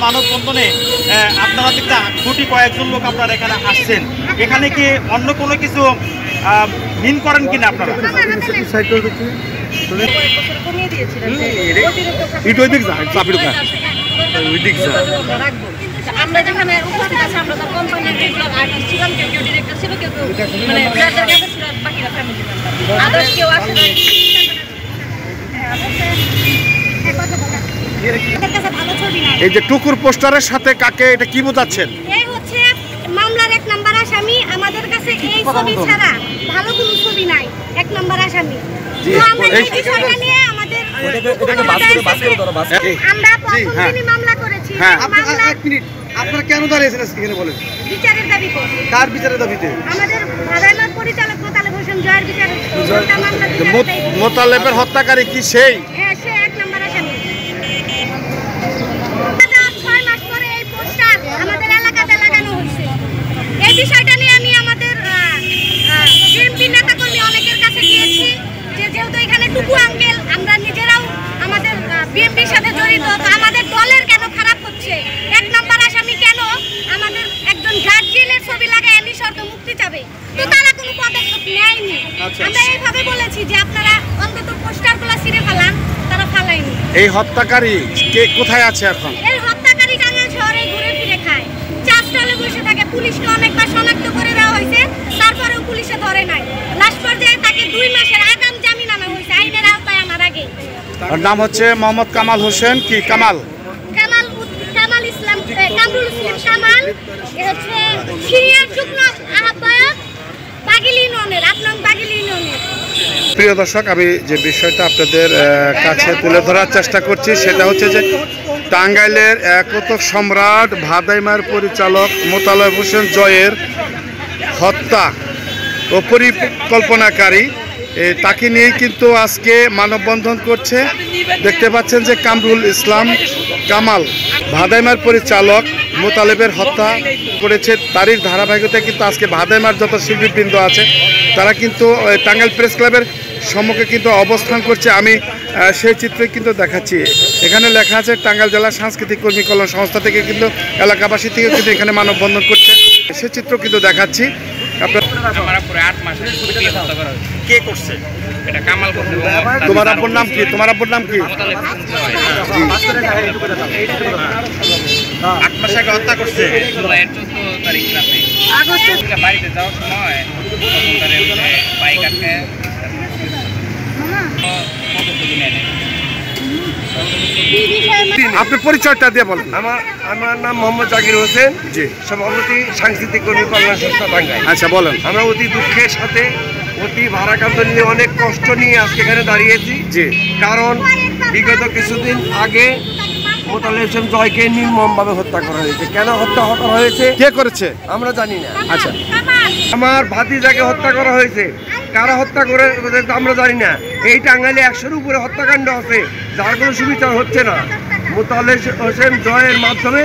মানববন্ধনে আপনারা দেখতে কোটি কয়েকজন লোক আপনারা এখানে আসছেন, এখানে কি অন্য কোনো কিছু মিন করেন কিনা আপনারা? আমরা যেখানে উপস্থিত আছি, আমরা তার কোম্পানির রেগুলার আর্টিস্ট ছিলাম, কেউ কেউ ডিরেক্টর ছিল, কেউ কেউ মানে ব্র্যান্ডের কাছে ছিল, বাকিরা ফ্যামিলি মেম্বার, আদার্স কেউ আসে নাই। এই যে টুকুর পোস্টারের সাথে কাকে, এটা কি বোঝাচ্ছেন? এই হচ্ছে মামলার 1 নাম্বার আসামি। আমাদের কাছে এই ছবি ছাড়া ভালো কোনো ছবি নাই, 1 নাম্বার আসামি। তো আমরা এই বিষয়টা নিয়ে আমাদের আমরা প্রথম দিনই মামলা করেছি। মামলা 1 মিনিট, আপনারা কেন দাঁড়িয়েছেন এখানে বলেন? বিচারের দাবিতে। কার বিচারের দাবিতে? আমাদের ভাদাইমার পরিচালক মোতালেব হোসেন জয়ের বিচারের মামলা। মোতালেবের হত্যাকারী কি সেই? হ্যাঁ, সে 1 নাম্বার আসামি। 6 মাস পরে এই পোস্টার আমাদের এলাকাতে লাগানো হয়েছে। এই বিষয়টা নিয়ে আমি আমাদের বিএনপি নেতাকর্মী অনেকের কাছে গিয়েছি, যে যেহেতু এখানে টুকু আঙ্কেল, আমরা নিজেরাও আমাদের বিএনপির সাথে জড়িত, তো আমাদের দলের কেন খারাপ হচ্ছে? 1 নাম্বার আসামি কেন আমাদের একজন গার্জিয়ানের ছবি লাগায় নিঃশর্ত মুক্তি চাবে? তো তারা কোনো পদক্ষেপ নেয়নি। আমরা এইভাবে বলেছি যে আপনারা অন্তত পোস্টারগুলো ছিঁড়ে ফেলান, তারা ফালায়নি। এই হত্যাকারী কে কোথায় আছে এখন? এই হত্যাকারী টাঙ্গাইল শহরে ঘুরে ফিরে খায়, চা স্টলে বসে থাকে। পুলিশকে অনেকবার শনাক্ত করে দেওয়া হয়েছে, তারপরেও পুলিশে ধরে নাই। লাস্ট পর্যায়ে তাকে 2 মাসের আগাম জামিন আনা হয়েছে আইনের আওতায় আনার আগে। ওর নাম হচ্ছে মোহাম্মদ কামাল হোসেন। কি কামাল? কামাল ইসলাম, কামরুল ইসলাম কামাল। এ হচ্ছে সিনিয়র যুগ্ম আহ্বায়ক বাগিল ইউনিয়নের, আপনার বাগিল ইউনিয়নের। প্রিয় দর্শক, আমি যে বিষয়টা আপনাদের কাছে তুলে ধরার চেষ্টা করছি সেটা হচ্ছে যে টাঙ্গাইলের একতক সম্রাট ভাদাইমার পরিচালক মোতালেব হোসেন জয়ের হত্যা ও পরিকল্পনাকারী, তাকে নিয়েই কিন্তু আজকে মানববন্ধন করছে। দেখতে পাচ্ছেন যে কামরুল ইসলাম কামাল ভাদাইমার পরিচালক মোতালেবের হত্যা করেছে, তারই ধারাবাহিকতায় কিন্তু আজকে ভাদাইমার যত শিল্পীবৃন্দ আছে তারা কিন্তু টাঙ্গাইল প্রেস ক্লাবের সম্মুখে কিন্তু অবস্থান করছে। আমি সেই চিত্রই কিন্তু দেখাচ্ছি। এখানে লেখা আছে টাঙ্গাইল জেলা সাংস্কৃতিক কর্মী কল্যাণ সংস্থা থেকে কিন্তু এলাকাবাসী থেকে কিন্তু এখানে মানববন্ধন করছে, সে চিত্র কিন্তু দেখাচ্ছি। কে করছে এটা? কামাল করছে। তোমার আব্বুর নাম কি? তোমার আব্বুর নাম কি? 8 মাস আগে হত্যা করছে। জুলাইয়ের 14 তারিখ রাতে বাড়িতে যাওয়ার সময় বাইক আটকে আপনার পরিচয়টা দিয়ে বলেন। আমার নাম মোহাম্মদ জাকির হোসেন, জি, সভাপতি সাংস্কৃতিক কর্মী কল্যাণ সংস্থা টাঙ্গাইল। আচ্ছা, বলেন। আমরা অতি দুঃখের সাথে, অতি ভারাক্রান্ত নিয়ে, অনেক কষ্ট নিয়ে আজকে এখানে দাঁড়িয়েছি। জি, কারণ বিগত কিছুদিন আগে মোতালেব হোসেন জয়কে নির্মমভাবে হত্যা করা হয়েছে। কেন হত্যা করা হয়েছে, কে করেছে আমরা জানি না। আচ্ছা, আমার ভাতিজাকে হত্যা করা হয়েছে, কারা হত্যা করে আমরা জানি না। এই টাঙ্গাইলে 100-এর উপরে হত্যাকাণ্ড আছে, যার কোনো সুবিচার হচ্ছে না। মোতালেব হোসেন জয়ের মাধ্যমে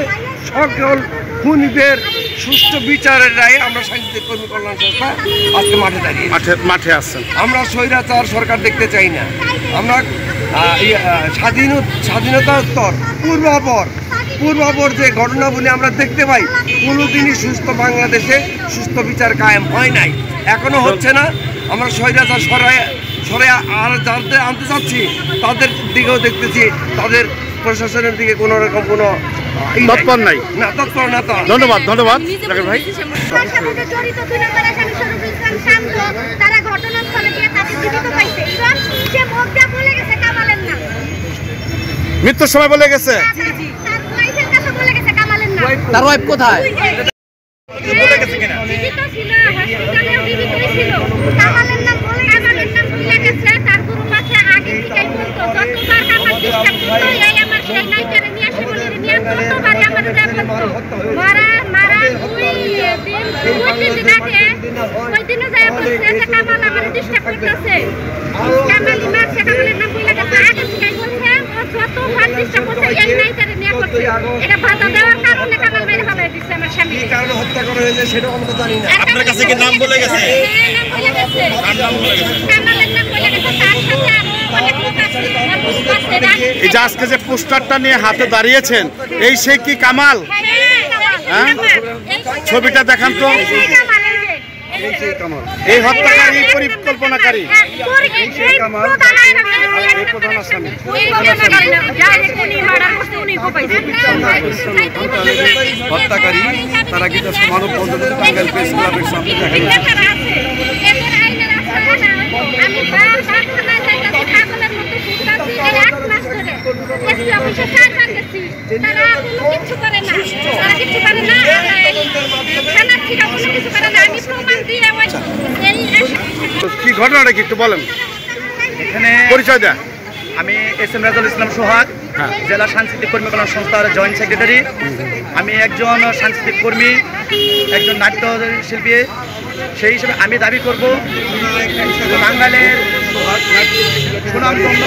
সকল খুনিদের সুষ্ঠু বিচারের রায়ে আমরা সাংস্কৃতিক কর্মী কল্যাণ সংস্থা আজকে মাঠে দাঁড়িয়ে মাঠে আসছেন। আমরা স্বৈরাচার সরকার দেখতে চাই না। আমরা স্বাধীনতার পূর্বাপর যে ঘটনাবলী আমরা দেখতে পাই, কোনোদিনই সুস্থ বাংলাদেশে সুস্থ বিচার কায়েম হয় নাই, এখনো হচ্ছে না। আমরা স্বৈরাচার সরে আর যাদের আনতে চাচ্ছি তাদের দিকেও দেখতেছি, তাদের প্রশাসনের দিকে কোনো রকম কোনো তৎপর নাই। না, তৎপর না। তো ধন্যবাদ জাকির ভাই। তারা ঘটনাস্থলে গিয়ে তাকে জীবিত পাইছে, সে মুখটা বলে গেছে কামালের নাম, মৃত্যুর সময় বলে গেছে। তার ওয়াইফের কাছে বলে গেছে কামালের নাম। তার ওয়াইফ কোথায়? বলে গেছে কিনা? জীবিত ছিল, হসপিটালেও জীবিতই ছিল। কামালের নাম বলে গেছে। তার গুরু মাছে আগে থেকেই বলতো, যতবার কামাল ডিস্টার্ব করতো, এই আমার সেই নাইটারে নিয়ে আসে বলে নিয়ে ততবারই আমার বলতো মারা 2 দিন আগে ওই দিনও যায় বলছে যে কামাল আমার ডিস্টার্ব করতেছে, কামালই মারছে, কামালের নাম বলে গেছে। আগে থেকেই বলছে ও যতবার ডিস্টার্ব করছে এই নাইটারে নিয়ে করছে। এটা বাধা দেওয়ার কারণে কামাল মেরে ফেলে দিচ্ছে আমার স্বামী। কি কারণে হত্যা করা হয়েছে সেটা আমরা জানি না। আপনার কাছে কি নাম বলে গেছে? হ্যাঁ, নাম বলে গেছে। কামালের নাম বলে গেছে। তার সাথে আরো অনেক লোক আছে, এই যে আজকে যে পোস্টারটা নিয়ে হাতে দাঁড়িয়েছেন, এই সেই কি কামাল? হ্যাঁ, ছবিটা দেখান তো। এই হত্যাকারী পরিকল্পনাকারী হত্যাকারী তারা কিন্তু মানববন্ধন টাঙ্গাইল প্রেস ক্লাবের সামনে কি ঘটনাটা কি একটু বলেন, এখানে পরিচয় দেন। আমি এস.এম. রাজুল ইসলাম সোহাগ, জেলা সাংস্কৃতিক কর্মী কল্যাণ সংস্থার জয়েন্ট সেক্রেটারি। আমি একজন সাংস্কৃতিক কর্মী, একজন নাট্য শিল্পী। সেই হিসেবে আমি দাবি করব টাঙ্গাইলের সুনামধন্য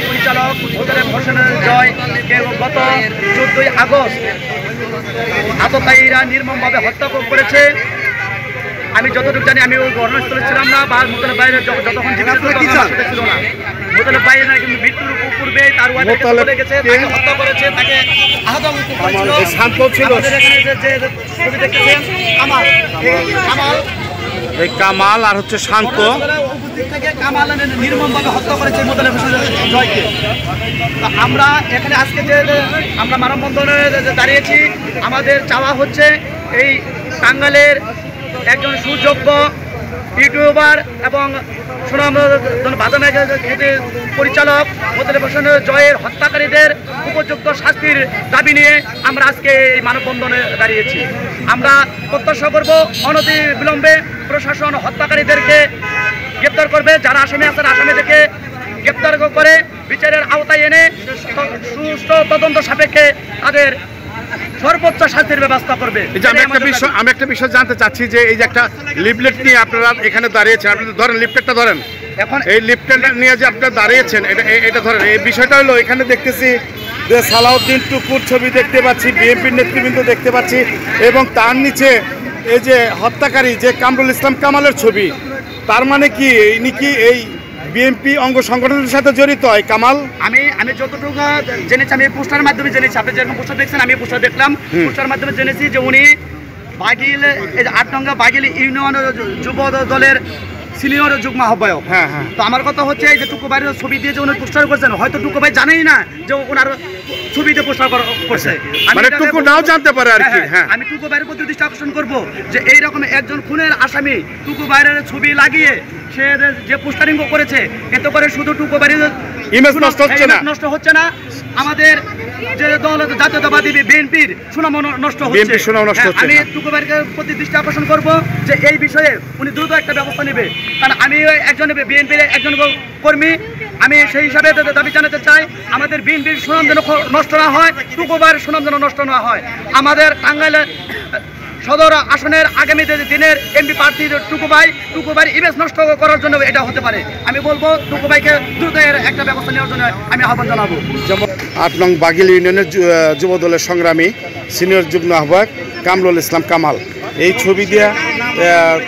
পরিচালক মোতালেব হোসেনের জয় গত 14ই আগস্ট আততায়ীরা নির্মমভাবে হত্যা করেছে। আমি যতটুকু জানি, আমি ওই ঘটনাস্থলে ছিলাম না বা মোতালেব বাইরে যতক্ষণ জীবিত ছিল না। মোতালেব বাইরে না, কিন্তু মৃত্যুর পূর্বে তার ওয়াইফ চলে গেছে, তাকে হত্যা করেছে, তাকে আহত ছিল। ছবি দেখতেছেন কামাল, এই কামাল আর হচ্ছে শান্ত, কামাল নির্মমভাবে হত্যা করেছে মোতালেব হোসেন জয়কে। আমরা এখানে আজকে যে আমরা মানববন্ধনে দাঁড়িয়েছি, আমাদের চাওয়া হচ্ছে এই টাঙ্গাইলের একজন সুযোগ্য ইউটিউবার এবং সুনাম বাদামে পরিচালক মোতালেব হোসেন জয়ের হত্যাকারীদের উপযুক্ত শাস্তির দাবি নিয়ে আমরা আজকে এই মানববন্ধনে দাঁড়িয়েছি। আমরা প্রত্যাশা করব অনতি বিলম্বে প্রশাসন হত্যাকারীদেরকে গ্রেপ্তার করবে, যারা আসামি আছেন আসামিদেরকে গ্রেপ্তার করে বিচারের আওতায় এনে সুষ্ঠু তদন্ত সাপেক্ষে তাদের সর্বোচ্চ শাস্তির ব্যবস্থা করবে। আমি একটা বিষয় জানতে চাচ্ছি যে এই যে একটা লিফলেট নিয়ে আপনারা এখানে দাঁড়িয়েছেন, আপনাদের ধরেন লিফলেটটা ধরেন, এখন এই লিফলেটটা নিয়ে যে আপনারা দাঁড়িয়েছেন এটা ধরেন, এই বিষয়টা হলো এখানে দেখতেছি যে সালাউদ্দিন টুকুর ছবি দেখতে পাচ্ছি, বিএনপির নেতৃবৃন্দ দেখতে পাচ্ছি, এবং তার নিচে এই যে হত্যাকারী যে কামরুল ইসলাম কামালের ছবি। তার মানে কি ইনি কি এই বিএনপি অঙ্গ সংগঠনের সাথে জড়িত হয় কামাল? আমি যতটুকু জেনেছি, আমি পোস্টারের মাধ্যমে জেনেছি, আপনি যেরকম পোস্টার দেখছেন আমি পোস্টার দেখলাম, পোস্টারের মাধ্যমে জেনেছি যে উনি বাগিল 8 নং বাগিল ইউনিয়ন যুব দলের সিনিয়র যুগ্ম আহ্বায়ক। হ্যাঁ হ্যাঁ। তো আমার কথা হচ্ছে এই যে টুকু ভাইয়ের ছবি দিয়ে যে উনি পোস্টার করছেন, হয়তো টুকু ভাই জানেই না যে ওনার ছবিতে পোস্টার করছে, মানে টুকু নাও জানতে পারে আর কি। হ্যাঁ, আমি টুকু ভাইয়ের প্রতি দৃষ্টি আকর্ষণ করবো যে এইরকম একজন খুনের আসামি টুকু ভাইয়ের ছবি লাগিয়ে সে যে পোস্টারিং করেছে, এতে করে শুধু টুকু ভাইয়ের ইমেজ নষ্ট হচ্ছে না, আমাদের যে দল জাতীয়তাবাদী বিএনপির সুনাম নষ্ট হচ্ছে। আমি টুকু ভাইয়ের প্রতি দৃষ্টি আকর্ষণ করবো যে এই বিষয়ে উনি দ্রুত একটা ব্যবস্থা নেবে, কারণ আমি একজন বিএনপির একজন কর্মী, আমি সেই হিসাবে দাবি জানাতে চাই আমাদের বিএনপির সুনাম যেন নষ্ট না হয়, টুকু ভাইয়ের সুনাম যেন নষ্ট না হয়। আমাদের টাঙ্গাইলের সদর আসনের আগামী দিনের এমপি প্রার্থী টুকু ভাই ইমেজ নষ্ট করার জন্য এটা হতে পারে। আমি বলবো টুকু ভাইকে দ্রুত একটা ব্যবস্থা নেওয়ার জন্য আমি আহ্বান জানাবো। 8 নং বাগিল ইউনিয়নের যুব দলের সংগ্রামী সিনিয়র যুগ্ম আহ্বায়ক কামরুল ইসলাম কামাল এই ছবি দিয়ে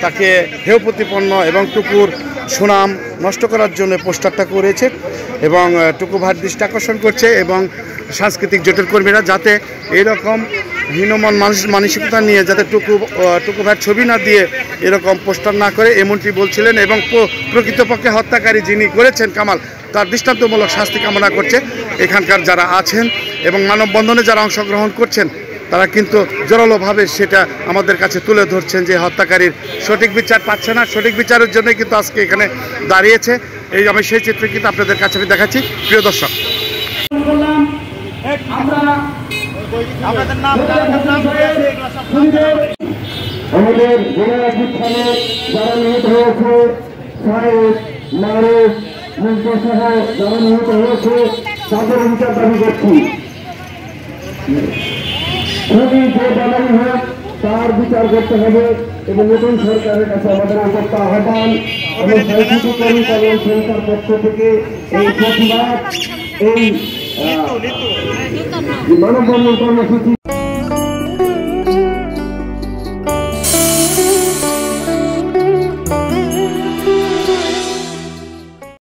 তাকে হেয় প্রতিপন্ন এবং টুকুর সুনাম নষ্ট করার জন্য পোস্টারটা করেছে, এবং টুকু ভাইয়ের দৃষ্টি আকর্ষণ করছে এবং সাংস্কৃতিক জোটের কর্মীরা যাতে এইরকম হীনমন মানসিকতা নিয়ে যাতে টুকু ভাইয়ের ছবি না দিয়ে এরকম পোস্টার না করে এমনটি বলছিলেন, এবং প্রকৃতপক্ষে হত্যাকারী যিনি করেছেন কামাল তার দৃষ্টান্তমূলক শাস্তি কামনা করছে এখানকার যারা আছেন, এবং মানববন্ধনে যারা অংশগ্রহণ করছেন তারা কিন্তু জোরালোভাবে সেটা আমাদের কাছে তুলে ধরছেন যে হত্যাকারীর সঠিক বিচার পাচ্ছে না, সঠিক বিচারের জন্য কিন্তু আজকে এখানে দাঁড়িয়েছে। আমি সেই চিত্র কিন্তু আপনাদের কাছে আমি দেখাচ্ছি। প্রিয় দর্শক, আমাদের গণঅভ্যুত্থানে যারা নিহত হয়েছে, সাহেব মারুফ মুন্তা সহ যারা নিহত হয়েছে তাদের বিচার দাবি করছি। খুবই যে বাঙালি হোক তার বিচার করতে হবে, এবং নতুন সরকারের কাছে আমাদের একটা আহ্বান, এবং সাংস্কৃতিক কর্মী কল্যাণ সংস্থার পক্ষ থেকে এই প্রতিবাদ, এই মানববন্ধন কর্মসূচি